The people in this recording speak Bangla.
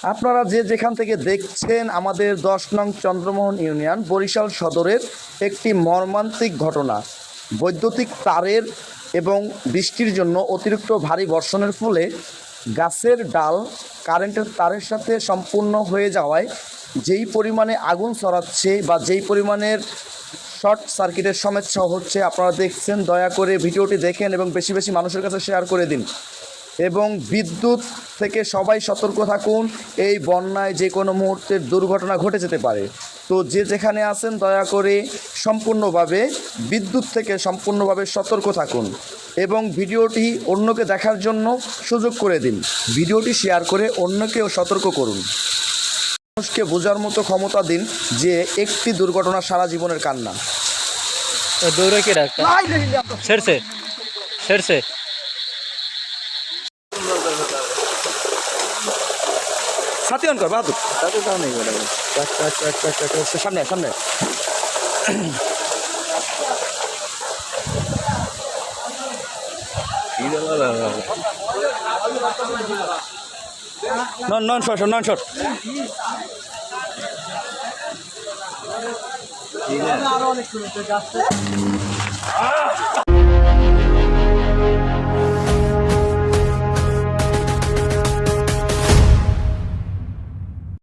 আপনারা যে যেখান থেকে দেখছেন, আমাদের 10 নং চন্দ্রমোহন ইউনিয়ন বরিশাল সদরের একটি মর্মান্তিক ঘটনা। বৈদ্যুতিক তারের এবং বৃষ্টির জন্য অতিরিক্ত ভারী বর্ষণের ফলে গাছের ডাল কারেন্টের তারের সাথে সম্পূর্ণ হয়ে যাওয়ায় যেই পরিমাণে আগুন ছড়াচ্ছে বা যেই পরিমাণের শর্ট সার্কিটের সমস্যা হচ্ছে আপনারা দেখছেন। দয়া করে ভিডিওটি দেখেন এবং বেশি বেশি মানুষের কাছে শেয়ার করে দিন এবং বিদ্যুৎ থেকে সবাই সতর্ক থাকুন। এই বন্যায় যে কোনো মুহূর্তের দুর্ঘটনা ঘটে যেতে পারে। তো যে যেখানে আছেন দয়া করে সম্পূর্ণভাবে বিদ্যুৎ থেকে সম্পূর্ণভাবে সতর্ক থাকুন এবং ভিডিওটি অন্যকে দেখার জন্য সুযোগ করে দিন। ভিডিওটি শেয়ার করে অন্যকেও সতর্ক করুন। মানুষকে বোঝার মতো ক্ষমতা দিন যে একটি দুর্ঘটনা সারা জীবনের কান্না। দৌড়ে কে ডাক্তার ছেড়ছে ছেড়ছে সাথে অন কর বাহাদুর সামনে সামনে নন শট নন শট আরো অনেক